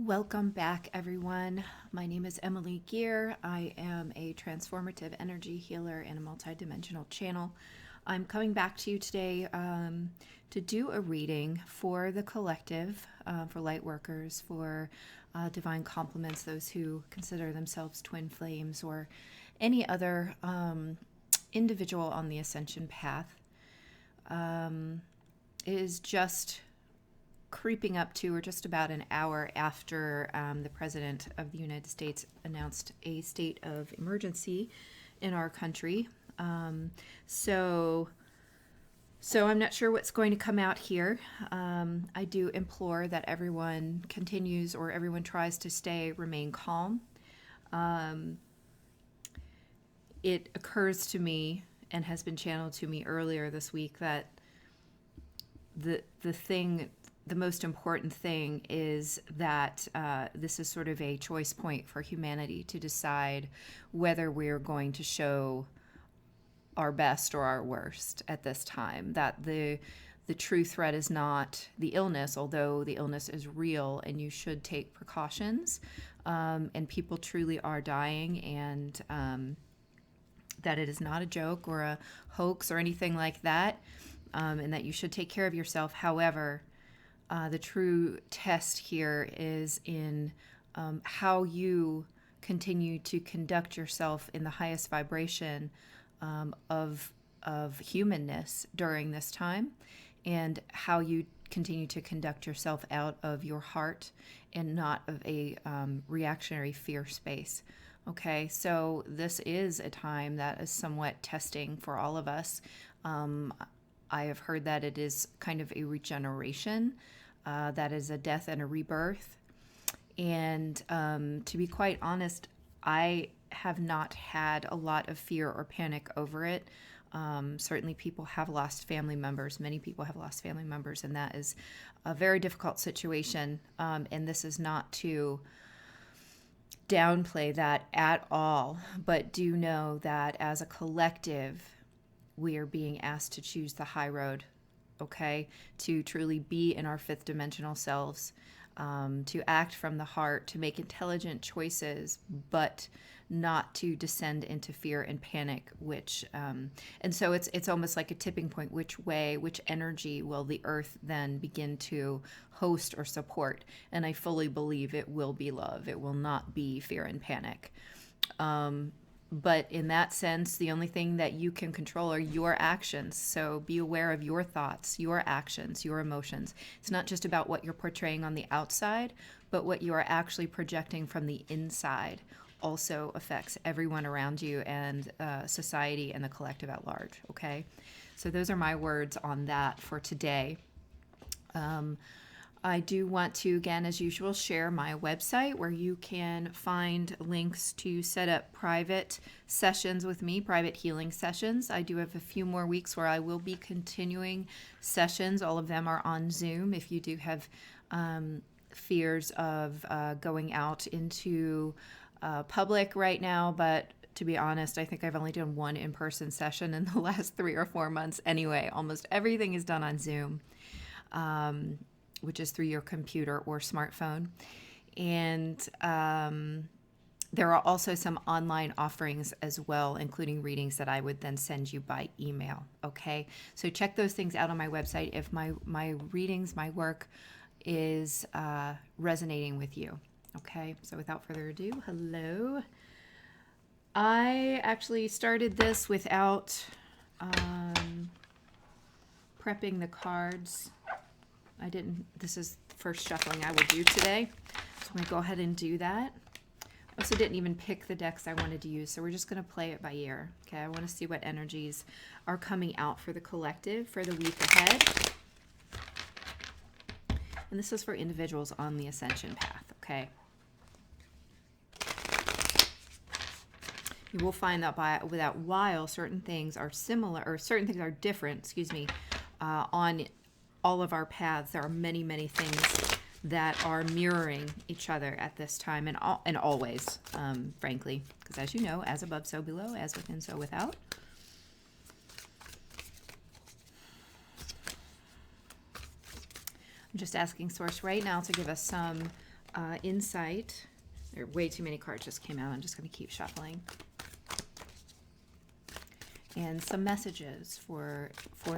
Welcome back, everyone. My name is Emily Gear. I am a transformative energy healer and a multidimensional channel. I'm coming back to you today to do a reading for the collective, for light workers, for divine complements, those who consider themselves twin flames, or any other individual on the ascension path. It is just creeping up to, or just about an hour after the President of the United States announced a state of emergency in our country. So I'm not sure what's going to come out here. I do implore that everyone continues, or everyone tries to remain calm. It occurs to me, and has been channeled to me earlier this week, that the most important thing is that this is sort of a choice point for humanity to decide whether we're going to show our best or our worst at this time. That the true threat is not the illness, although the illness is real and you should take precautions. And people truly are dying, and that it is not a joke or a hoax or anything like that, and that you should take care of yourself. However, the true test here is in how you continue to conduct yourself in the highest vibration of humanness during this time, and how you continue to conduct yourself out of your heart and not of a reactionary fear space. Okay, so this is a time that is somewhat testing for all of us. I have heard that it is kind of a regeneration. That is a death and a rebirth. And to be quite honest, I have not had a lot of fear or panic over it. Certainly people have lost family members. Many people have lost family members, and that is a very difficult situation. And this is not to downplay that at all, but do know that as a collective, we are being asked to choose the high road. Okay, to truly be in our fifth dimensional selves, to act from the heart, to make intelligent choices, but not to descend into fear and panic, and so it's almost like a tipping point. Which energy will the earth then begin to host or support? And I fully believe it will be love. It will not be fear and panic. But in that sense, the only thing that you can control are your actions. So be aware of your thoughts, your actions, your emotions. It's not just about what you're portraying on the outside, but what you are actually projecting from the inside also affects everyone around you, and society and the collective at large. Okay? So those are my words on that for today. I do want to, again, as usual, share my website where you can find links to set up private sessions with me, private healing sessions. I do have a few more weeks where I will be continuing sessions. All of them are on Zoom. If you do have fears of going out into public right now, but to be honest, I think I've only done one in-person session in the last 3 or 4 months anyway. Almost everything is done on Zoom. Which is through your computer or smartphone. And there are also some online offerings as well, including readings that I would then send you by email. Okay, so check those things out on my website if my readings, my work is resonating with you. Okay, so without further ado, hello. I actually started this without prepping the cards. This is the first shuffling I will do today. So I'm going to go ahead and do that. I also didn't even pick the decks I wanted to use, so we're just going to play it by ear. Okay, I want to see what energies are coming out for the collective for the week ahead. And this is for individuals on the ascension path, okay? You will find that while certain things are similar, or certain things are different, on all of our paths, there are many, many things that are mirroring each other at this time, and always, frankly, because as you know, as above, so below, as within, so without. I'm just asking Source right now to give us some insight. There are way too many cards just came out. I'm just going to keep shuffling. And some messages for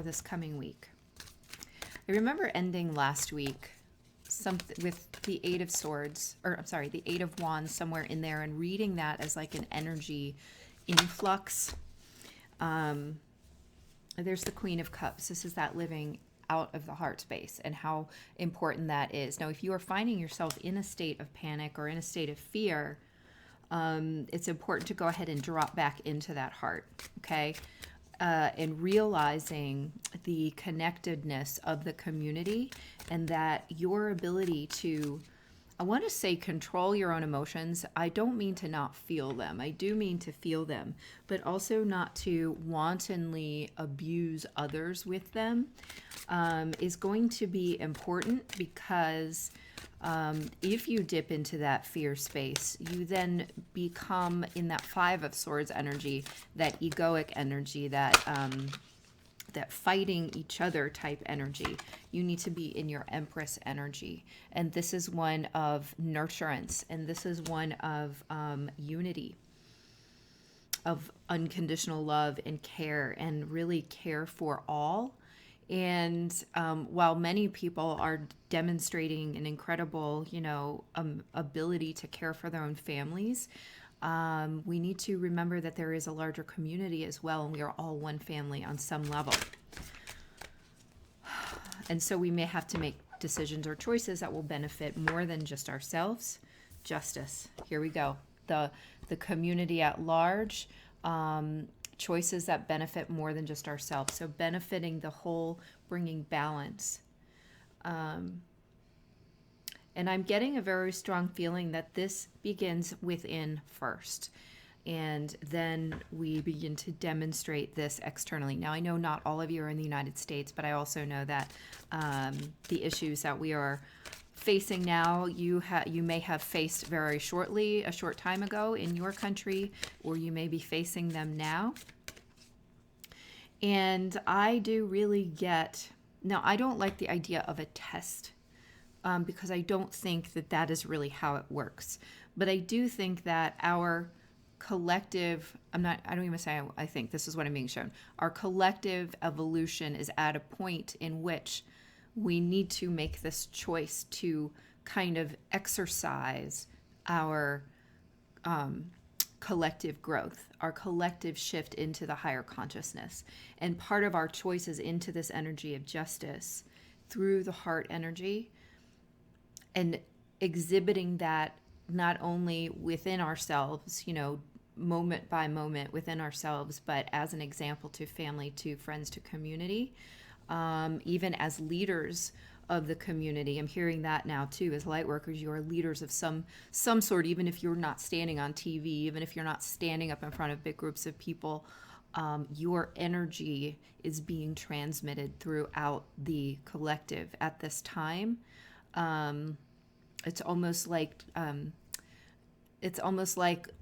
this coming week. I remember ending last week with the Eight of Swords, or I'm sorry, the Eight of Wands somewhere in there, and reading that as like an energy influx. There's the Queen of Cups. This is that living out of the heart space and how important that is. Now, if you are finding yourself in a state of panic or in a state of fear, it's important to go ahead and drop back into that heart, okay? And realizing the connectedness of the community and that your ability to, I want to say, control your own emotions. I don't mean to not feel them. I do mean to feel them, but also not to wantonly abuse others with them, is going to be important, because if you dip into that fear space, you then become in that Five of Swords energy, that egoic energy, that fighting each other type energy. You need to be in your Empress energy. And this is one of nurturance. And this is one of unity, of unconditional love and care, and really care for all. And while many people are demonstrating an incredible, ability to care for their own families, we need to remember that there is a larger community as well, and we are all one family on some level. And so we may have to make decisions or choices that will benefit more than just ourselves. Justice. Here we go. The community at large. Choices that benefit more than just ourselves. So benefiting the whole, bringing balance. And I'm getting a very strong feeling that this begins within first. And then we begin to demonstrate this externally. Now, I know not all of you are in the United States, but I also know that the issues that we are facing now, you may have faced very shortly, a short time ago in your country, or you may be facing them now. And I do really get, now I don't like the idea of a test, because I don't think that is really how it works. But I do think that our collective, I don't even say I think, this is what I'm being shown. Our collective evolution is at a point in which we need to make this choice to kind of exercise our collective growth, our collective shift into the higher consciousness. And part of our choices into this energy of justice through the heart energy, and exhibiting that not only within ourselves, moment by moment within ourselves, but as an example to family, to friends, to community, even as leaders of the community. I'm hearing that now too. As light workers, you are leaders of some sort, even if you're not standing on TV, even if you're not standing up in front of big groups of people. Your energy is being transmitted throughout the collective at this time. It's almost like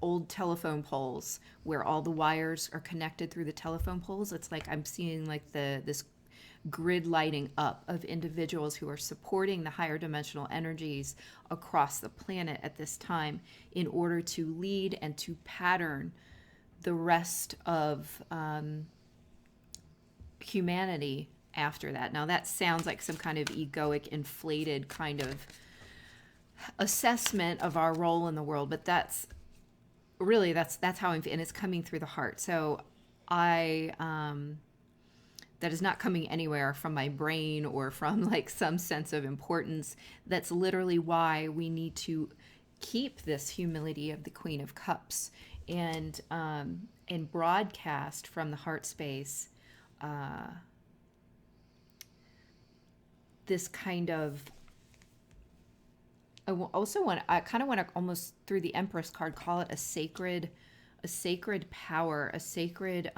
old telephone poles where all the wires are connected through the telephone poles. It's like I'm seeing like this grid lighting up of individuals who are supporting the higher dimensional energies across the planet at this time in order to lead and to pattern the rest of humanity after that. Now that sounds like some kind of egoic, inflated kind of assessment of our role in the world, but that's how I'm, and it's coming through the heart. So that is not coming anywhere from my brain or from like some sense of importance. That's literally why we need to keep this humility of the Queen of Cups and broadcast from the heart space this kind of, I kind of want to almost through the Empress card call it a sacred power, a sacred,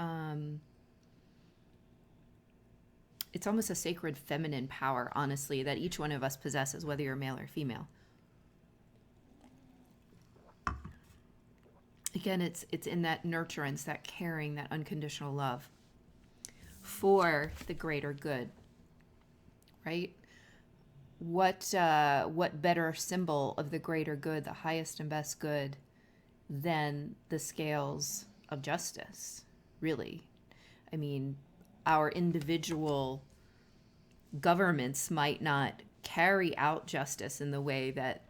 it's almost a sacred feminine power, honestly, that each one of us possesses, whether you're male or female. Again, it's in that nurturance, that caring, that unconditional love for the greater good, right? what better symbol of the greater good, the highest and best good, than the scales of justice, really? I mean, our individual governments might not carry out justice in the way that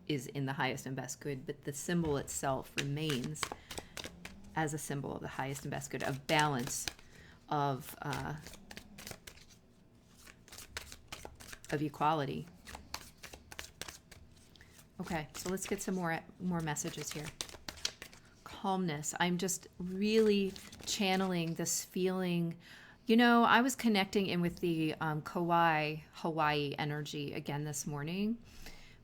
is in the highest and best good, but the symbol itself remains as a symbol of the highest and best good, of balance, of equality. Okay, so let's get some more messages here. Calmness. I'm just really channeling this feeling. I was connecting in with the Kauai, Hawaii energy again this morning.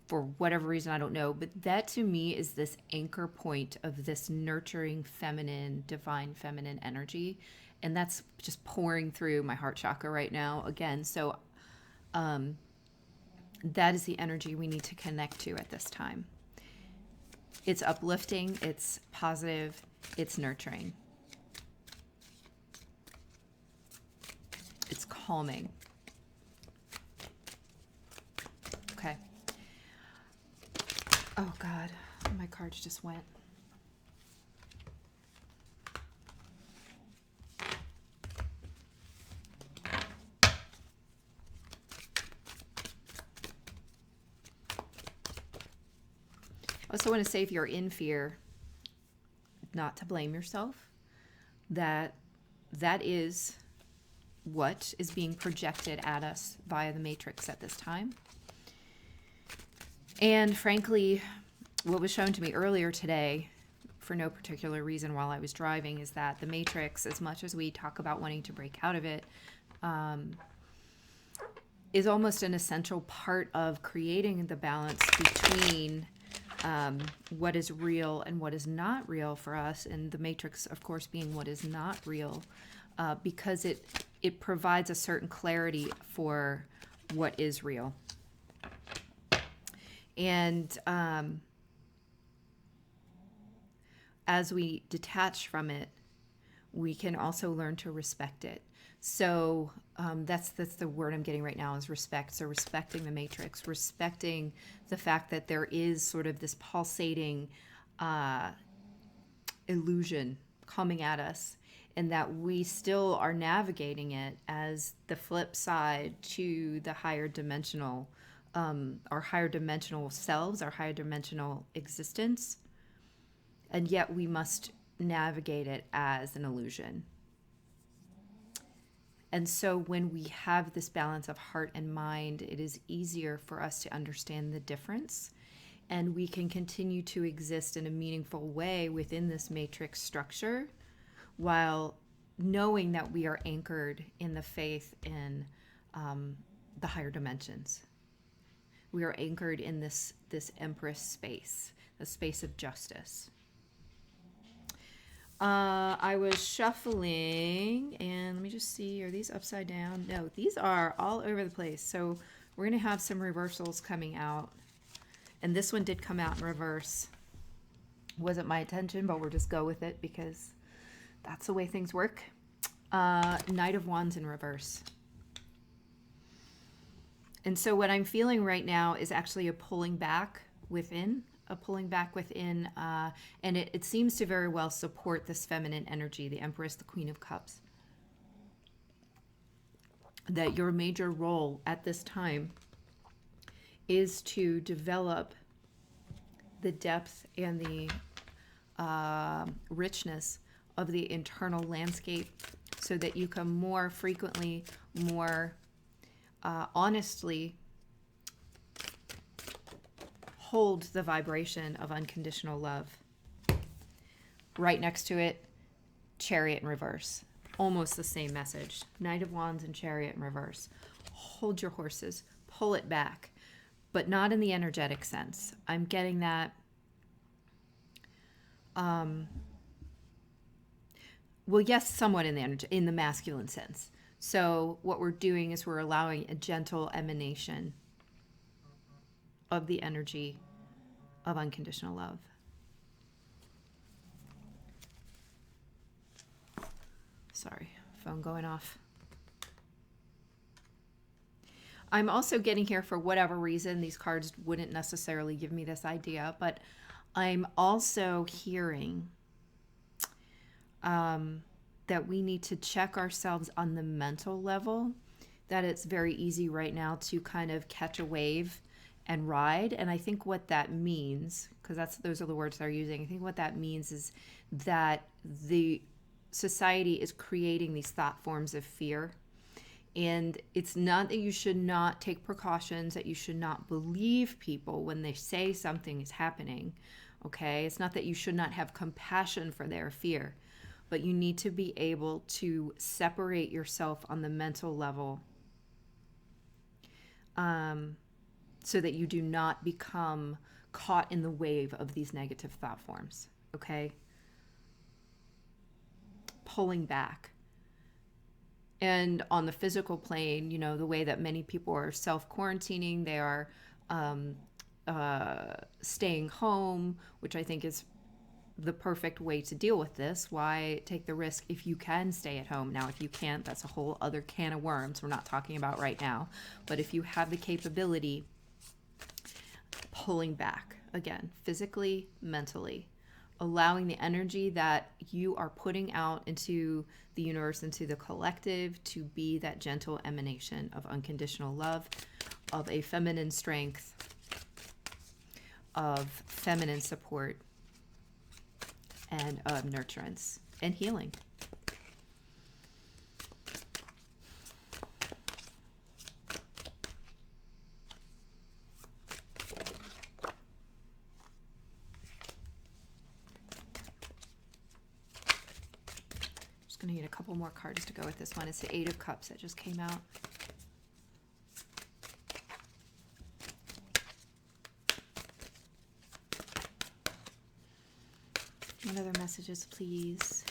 For whatever reason, I don't know. But that to me is this anchor point of this nurturing feminine, divine feminine energy. And that's just pouring through my heart chakra right now again. So that is the energy we need to connect to at this time. It's uplifting, it's positive, it's nurturing. It's calming. Okay. Oh God, my cards just went. I also want to say, if you're in fear, not to blame yourself. That is what is being projected at us via the matrix at this time. And frankly, what was shown to me earlier today, for no particular reason while I was driving, is that the matrix, as much as we talk about wanting to break out of it, is almost an essential part of creating the balance between what is real and what is not real for us, and the matrix, of course, being what is not real, because it provides a certain clarity for what is real. And as we detach from it, we can also learn to respect it. So that's the word I'm getting right now, is respect. So respecting the matrix, respecting the fact that there is sort of this pulsating illusion coming at us, and that we still are navigating it as the flip side to the higher dimensional, our higher dimensional selves, our higher dimensional existence. And yet we must navigate it as an illusion. And so when we have this balance of heart and mind, it is easier for us to understand the difference, and we can continue to exist in a meaningful way within this matrix structure, while knowing that we are anchored in the faith in the higher dimensions. We are anchored in this Empress space, the space of justice. I was shuffling, and let me just see, are these upside down? No, these are all over the place. So we're going to have some reversals coming out. And this one did come out in reverse. Wasn't my intention, but we'll just go with it because that's the way things work. Knight of Wands in reverse. And so what I'm feeling right now is actually a pulling back within. And it seems to very well support this feminine energy, the Empress, the Queen of Cups. That your major role at this time is to develop the depth and the richness of the internal landscape, so that you can more frequently, more honestly hold the vibration of unconditional love. Right next to it, Chariot in reverse. Almost the same message. Knight of Wands and Chariot in reverse. Hold your horses. Pull it back. But not in the energetic sense. I'm getting that. Well, yes, somewhat in the masculine sense. So what we're doing is we're allowing a gentle emanation of the energy of unconditional love. Sorry, phone going off. I'm also getting here, for whatever reason, these cards wouldn't necessarily give me this idea, but I'm also hearing that we need to check ourselves on the mental level, that it's very easy right now to kind of catch a wave and ride. And I think what that means, because those are the words they're using, I think what that means is that the society is creating these thought forms of fear. And it's not that you should not take precautions, that you should not believe people when they say something is happening. Okay? It's not that you should not have compassion for their fear, but you need to be able to separate yourself on the mental level, so that you do not become caught in the wave of these negative thought forms. Okay? Pulling back. And on the physical plane, the way that many people are self-quarantining, they are staying home, which I think is the perfect way to deal with this. Why take the risk if you can stay at home? Now, if you can't, that's a whole other can of worms we're not talking about right now. But if you have the capability, pulling back, again, physically, mentally, allowing the energy that you are putting out into the universe, into the collective, to be that gentle emanation of unconditional love, of a feminine strength, of feminine support, and of nurturance and healing. Going to need a couple more cards to go with this one. It's the Eight of Cups that just came out. What other messages, please?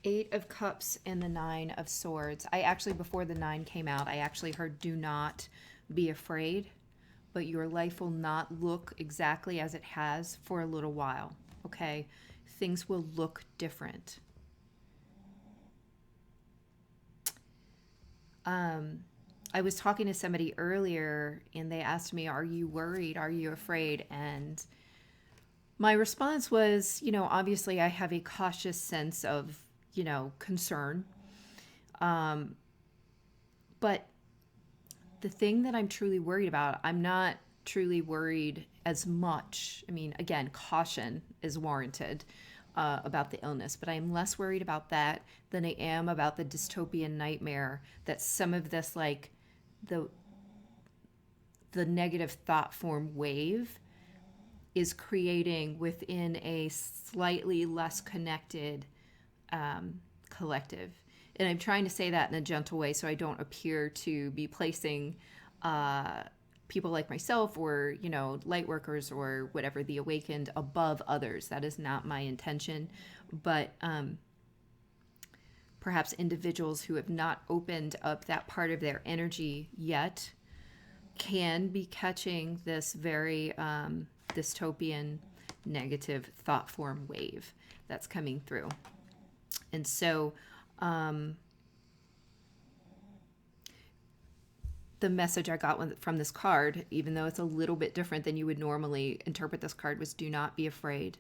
Eight of Cups and the Nine of Swords. I actually, before the nine came out, I actually heard do not be afraid, but your life will not look exactly as it has for a little while, okay? Things will look different. I was talking to somebody earlier, and they asked me, are you worried? Are you afraid? And my response was, obviously I have a cautious sense of, concern. But the thing that I'm truly worried about, I'm not truly worried as much. I mean, again, caution is warranted about the illness, but I'm less worried about that than I am about the dystopian nightmare that some of this, like the negative thought form wave is creating within a slightly less connected collective. And I'm trying to say that in a gentle way so I don't appear to be placing people like myself or, light workers or whatever, the awakened, above others. That is not my intention. But perhaps individuals who have not opened up that part of their energy yet can be catching this very dystopian negative thought form wave that's coming through. And so the message I got from this card, even though it's a little bit different than you would normally interpret this card, was do not be afraid,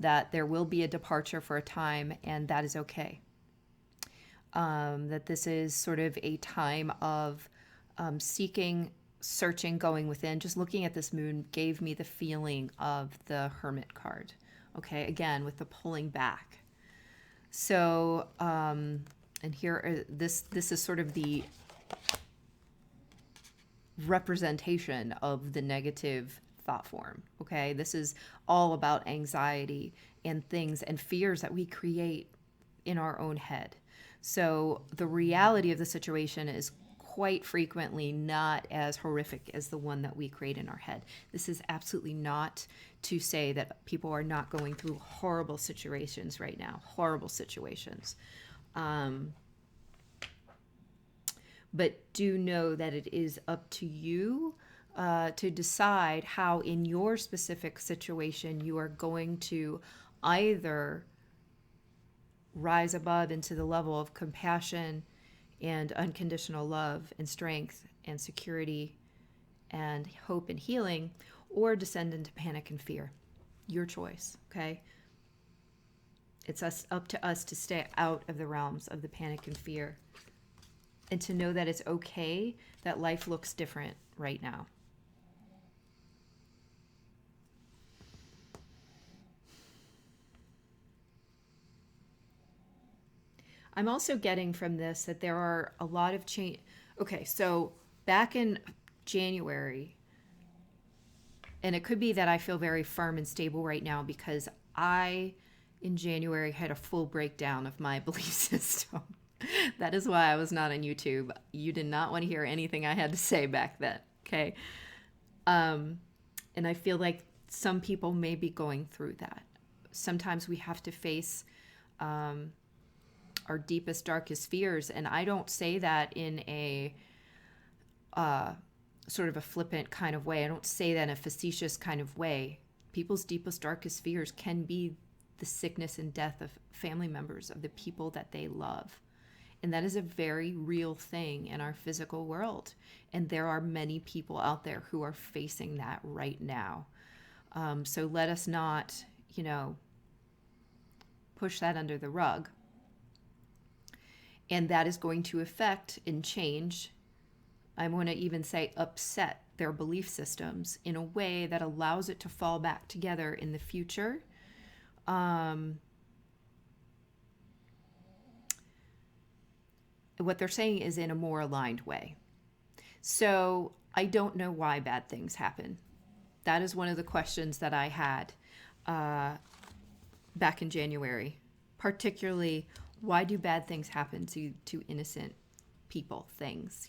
that there will be a departure for a time, and that is okay. That this is sort of a time of seeking, searching, going within. Just looking at this moon gave me the feeling of the Hermit card. Okay, again, with the pulling back. So, and here, this is sort of the representation of the negative thought form. Okay, this is all about anxiety and things and fears that we create in our own head. So the reality of the situation is quite frequently not as horrific as the one that we create in our head. This is absolutely not to say that people are not going through horrible situations right now, horrible situations. But do know that it is up to you to decide how in your specific situation you are going to either rise above into the level of compassion and unconditional love and strength and security and hope and healing, or descend into panic and fear. Your choice, okay? It's up to us to stay out of the realms of the panic and fear, and to know that it's okay that life looks different right now. I'm also getting from this that there are a lot of change. Okay, so back in January, and it could be that I feel very firm and stable right now because in January, had a full breakdown of my belief system. That is why I was not on YouTube. You did not want to hear anything I had to say back then, okay? And I feel like some people may be going through that. Sometimes we have to face our deepest, darkest fears. And I don't say that in a sort of a flippant kind of way. I don't say that in a facetious kind of way. People's deepest, darkest fears can be the sickness and death of family members, of the people that they love. And that is a very real thing in our physical world. And there are many people out there who are facing that right now. So let us not, push that under the rug. And that is going to affect and change, I'm going to even say upset their belief systems in a way that allows it to fall back together in the future. What they're saying is in a more aligned way. So I don't know why bad things happen. That is one of the questions that I had back in January. Particularly, why do bad things happen to innocent people, things,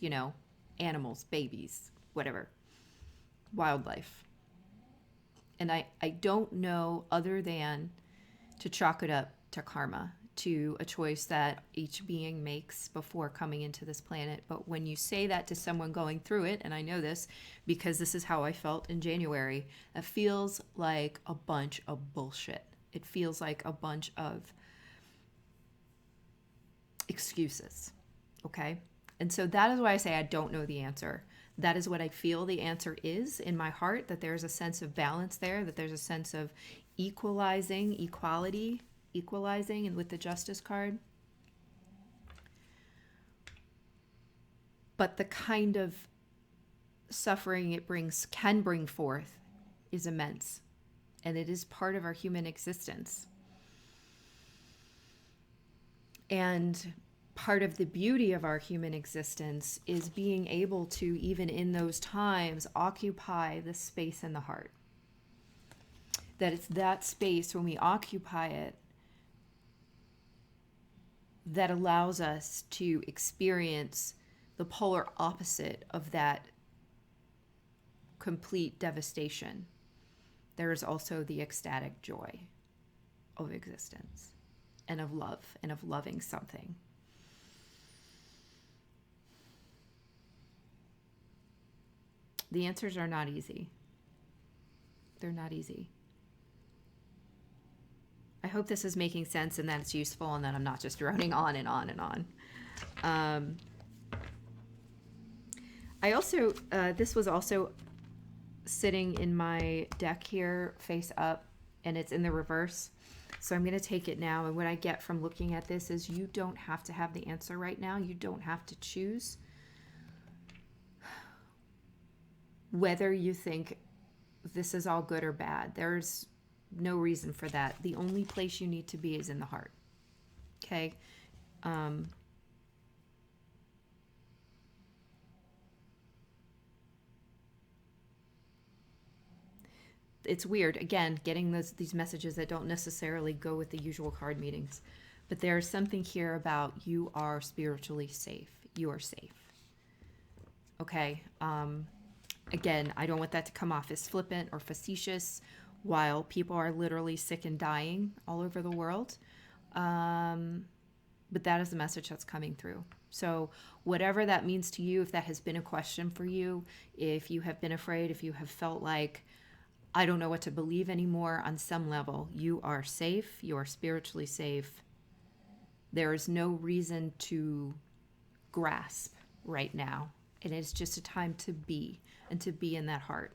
animals, babies, whatever, wildlife? And I don't know other than to chalk it up to karma, to a choice that each being makes before coming into this planet. But when you say that to someone going through it, and I know this because this is how I felt in January, it feels like a bunch of bullshit. It feels like a bunch of excuses, okay? And so that is why I say I don't know the answer. That is what I feel the answer is in my heart, that there's a sense of balance there, that there's a sense of equalizing, and with the Justice card. But the kind of suffering it can bring forth is immense. And it is part of our human existence. And part of the beauty of our human existence is being able to, even in those times, occupy the space in the heart. That it's that space, when we occupy it, that allows us to experience the polar opposite of that complete devastation. There is also the ecstatic joy of existence and of love and of loving something. The answers are not easy. They're not easy. I hope this is making sense and that it's useful and that I'm not just droning on and on and on. I also, this was also sitting in my deck here, face up, and it's in the reverse. So I'm going to take it now. And what I get from looking at this is you don't have to have the answer right now. You don't have to choose whether you think this is all good or bad. There's no reason for that. The only place you need to be is in the heart. Okay? It's weird, again, getting these messages that don't necessarily go with the usual card meetings. But there's something here about you are spiritually safe. You are safe. Okay? Again, I don't want that to come off as flippant or facetious while people are literally sick and dying all over the world. But that is the message that's coming through. So whatever that means to you, if that has been a question for you, if you have been afraid, if you have felt like, I don't know what to believe anymore, on some level, you are safe, you are spiritually safe, There is no reason to grasp right now. And it's just a time to be, and to be in that heart.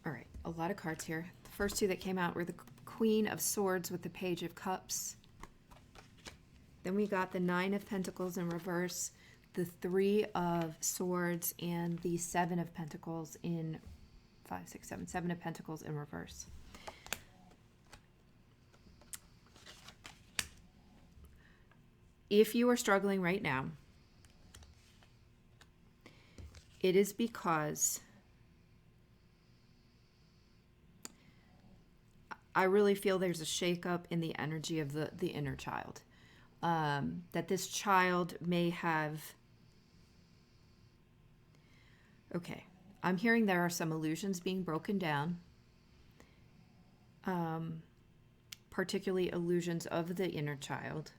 All right, a lot of cards here. The first two that came out were the Queen of Swords with the Page of Cups. Then we got the Nine of Pentacles in reverse, the Three of Swords, and the Seven of Pentacles in 5, 6, 7, Seven of Pentacles in reverse. If you are struggling right now, it is because I really feel there's a shakeup in the energy of the inner child. That this child may have... Okay, I'm hearing there are some illusions being broken down. Particularly illusions of the inner child.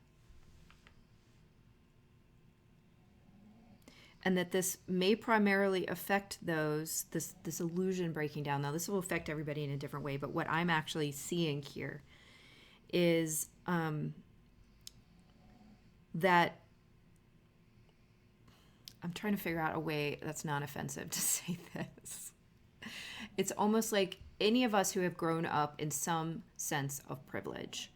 And that this may primarily affect those, this illusion breaking down. Now, this will affect everybody in a different way, but what I'm actually seeing here is that I'm trying to figure out a way that's non-offensive to say this. It's almost like any of us who have grown up in some sense of privilege.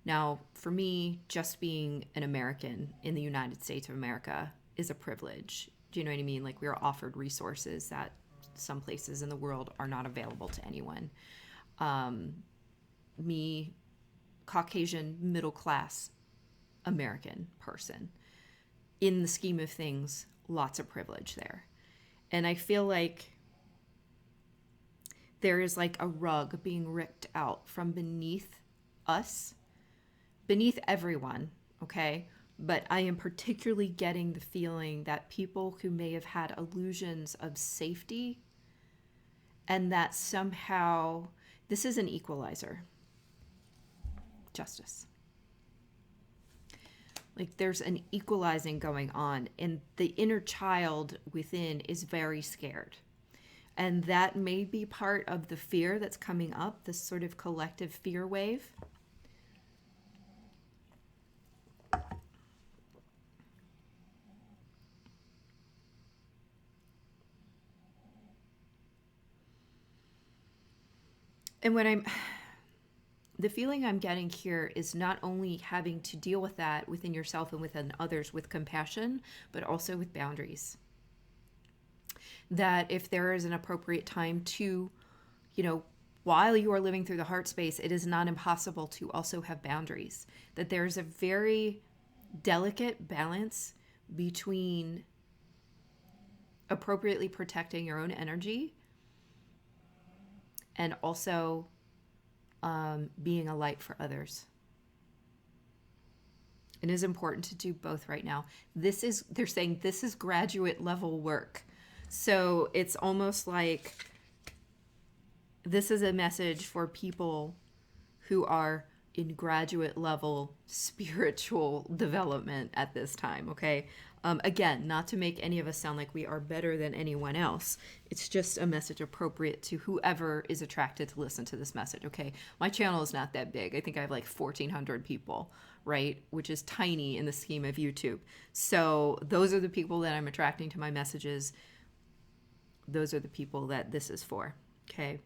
Now, for me, just being an American in the United States of America is a privilege. Do you know what I mean? Like, we are offered resources that some places in the world are not available to anyone. Me, Caucasian, middle class American person, in the scheme of things, lots of privilege there. And I feel like there is like a rug being ripped out from beneath us, beneath everyone, okay? But I am particularly getting the feeling that people who may have had illusions of safety, and that somehow this is an equalizer. Justice. Like, there's an equalizing going on, and the inner child within is very scared. And that may be part of the fear that's coming up, this sort of collective fear wave. And the feeling I'm getting here is not only having to deal with that within yourself and within others with compassion, but also with boundaries. That if there is an appropriate time to, while you are living through the heart space, it is not impossible to also have boundaries. That there's a very delicate balance between appropriately protecting your own energy and also being a light for others. It is important to do both right now. They're saying this is graduate level work. So it's almost like this is a message for people who are in graduate level spiritual development at this time, okay? Again, not to make any of us sound like we are better than anyone else. It's just a message appropriate to whoever is attracted to listen to this message, okay? My channel is not that big. I think I have like 1,400 people, right? Which is tiny in the scheme of YouTube. So those are the people that I'm attracting to my messages. Those are the people that this is for, okay?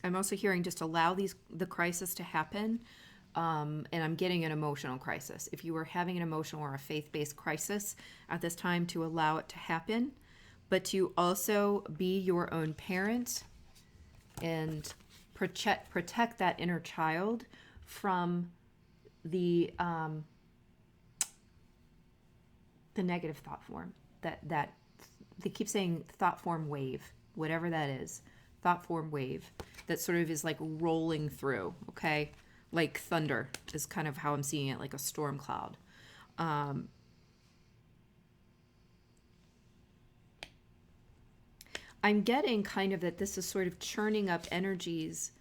I'm also hearing just allow the crisis to happen, and I'm getting an emotional crisis. If you are having an emotional or a faith-based crisis at this time, to allow it to happen, but to also be your own parent and protect that inner child from the negative thought form that they keep saying thought form wave, whatever that is, thought form wave that sort of is like rolling through, okay? Like thunder is kind of how I'm seeing it, like a storm cloud. I'm getting kind of that this is sort of churning up energies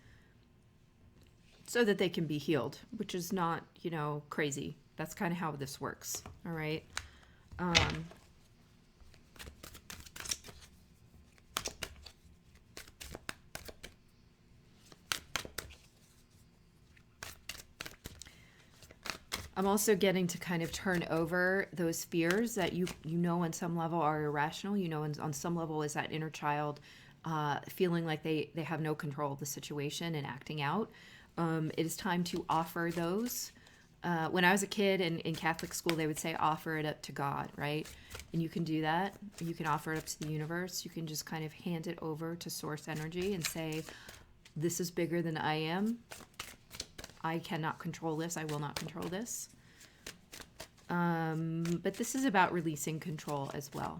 so that they can be healed, which is not, crazy. That's kind of how this works, all right? I'm also getting to kind of turn over those fears that you know on some level are irrational. On some level is that inner child feeling like they have no control of the situation and acting out. It is time to offer those. When I was a kid in Catholic school, they would say offer it up to God, right? And you can do that. You can offer it up to the universe. You can just kind of hand it over to source energy and say, this is bigger than I am. I cannot control this. I will not control this. But this is about releasing control as well.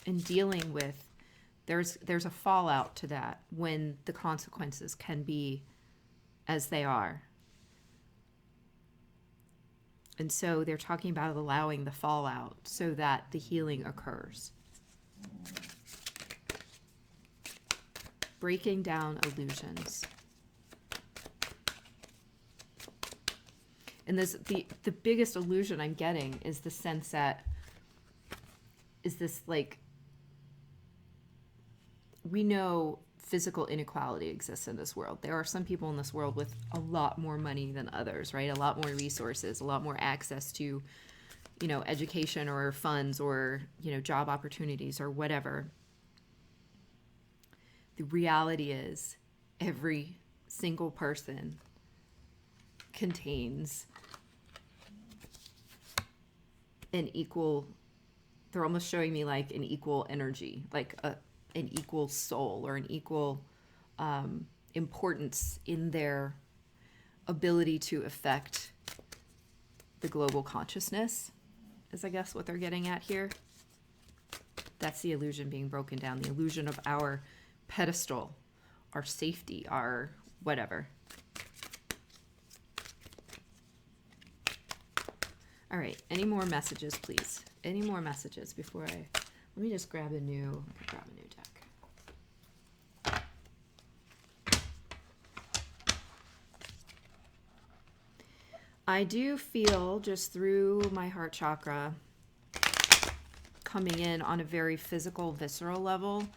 And dealing with, there's a fallout to that when the consequences can be as they are. And so they're talking about allowing the fallout so that the healing occurs. Breaking down illusions. And the biggest illusion I'm getting is the sense that is this like, we know physical inequality exists in this world. There are some people in this world with a lot more money than others, right? A lot more resources, a lot more access to, education or funds or, job opportunities or whatever. The reality is every single person contains an equal, they're almost showing me like an equal energy, like an equal soul or an equal importance in their ability to affect the global consciousness, is I guess what they're getting at here. That's the illusion being broken down, the illusion of our pedestal, our safety, our whatever. All right, any more messages, please? Any more messages before let me just grab a new deck. I do feel just through my heart chakra coming in on a very physical, visceral level,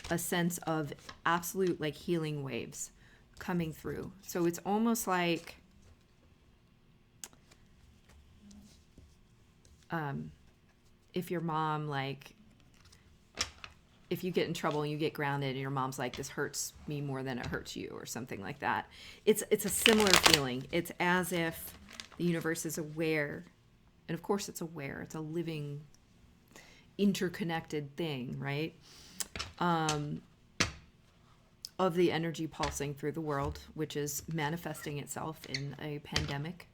a sense of absolute like healing waves coming through. So it's almost like if your mom, like, if you get in trouble and you get grounded and your mom's like, this hurts me more than it hurts you, or something like that. It's a similar feeling. It's as if the universe is aware, and of course it's aware. It's a living, interconnected thing, right? Of the energy pulsing through the world, which is manifesting itself in a pandemic.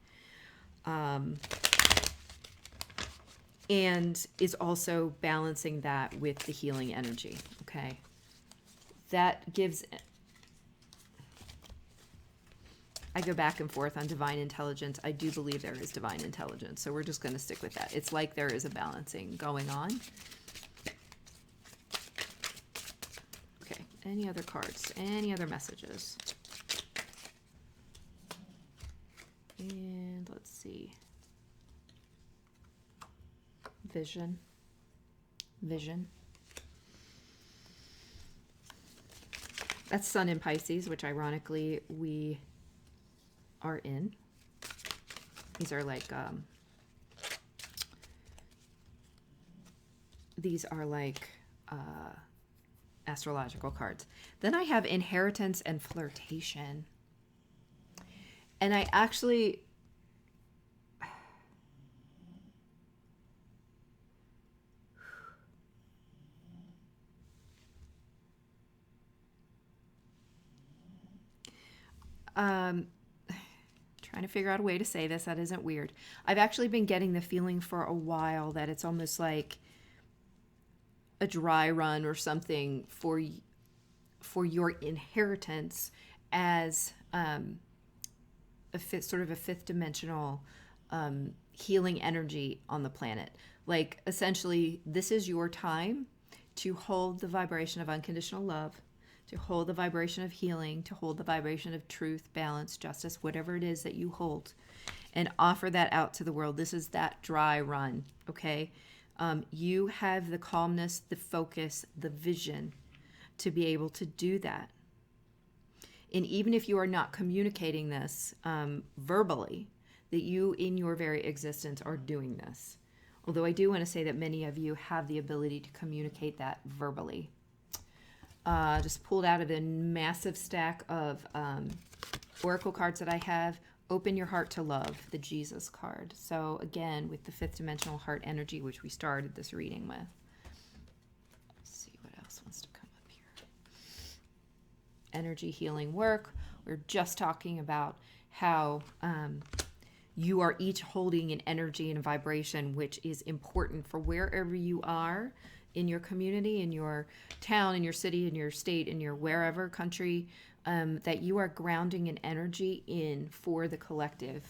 And is also balancing that with the healing energy, okay? That gives, I go back and forth on divine intelligence. I do believe there is divine intelligence, so we're just going to stick with that. It's like there is a balancing going on. Okay, any other cards? Any other messages? And let's see. Vision. That's Sun in Pisces, which ironically we are in. These are like astrological cards. Then I have inheritance and flirtation. And I actually trying to figure out a way to say this that isn't weird. I've actually been getting the feeling for a while that it's almost like a dry run or something for your inheritance as sort of a fifth dimensional healing energy on the planet. Like, essentially, this is your time to hold the vibration of unconditional love, to hold the vibration of healing, to hold the vibration of truth, balance, justice, whatever it is that you hold, and offer that out to the world. This is that dry run, okay? You have the calmness, the focus, the vision to be able to do that. And even if you are not communicating this verbally, that you in your very existence are doing this. Although I do want to say that many of you have the ability to communicate that verbally. Just pulled out of a massive stack of oracle cards that I have. Open your heart to love, the Jesus card. So again, with the fifth dimensional heart energy, which we started this reading with. Let's see what else wants to come up here. Energy healing work. We're just talking about how you are each holding an energy and a vibration which is important for wherever you are in your community, in your town, in your city, in your state, in your wherever country, that you are grounding an energy in for the collective.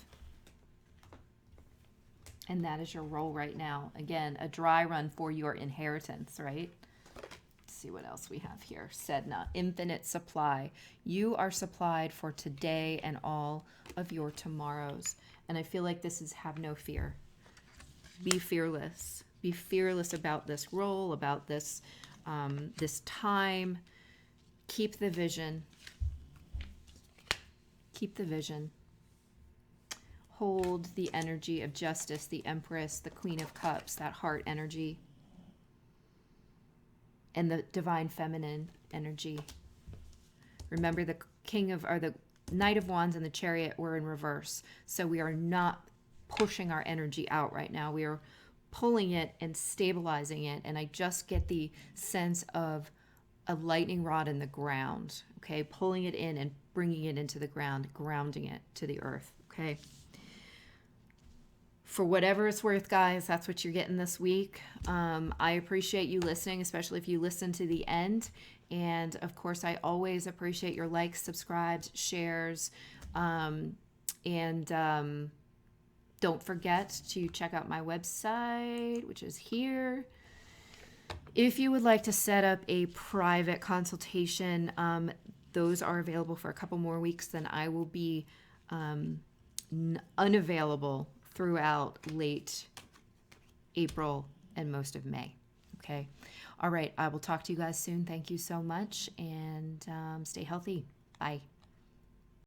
And that is your role right now. Again, a dry run for your inheritance, right? Let's see what else we have here. Sedna, infinite supply. You are supplied for today and all of your tomorrows. And I feel like this is have no fear. Be fearless. Be fearless about this role, about this this time. Keep the vision. Keep the vision. Hold the energy of justice, the Empress, the Queen of Cups, that heart energy, and the divine feminine energy. Remember, the the Knight of Wands and the Chariot were in reverse, so we are not pushing our energy out right now. We are pulling it and stabilizing it, and I just get the sense of a lightning rod in the ground, okay? Pulling it in and bringing it into the ground, grounding it to the earth, okay? For whatever it's worth, guys, that's what you're getting this week. I appreciate you listening, especially if you listen to the end. And, of course, I always appreciate your likes, subscribes, shares, don't forget to check out my website, which is here. If you would like to set up a private consultation, those are available for a couple more weeks. Then I will be unavailable throughout late April and most of May. Okay. All right. I will talk to you guys soon. Thank you so much, and stay healthy. Bye.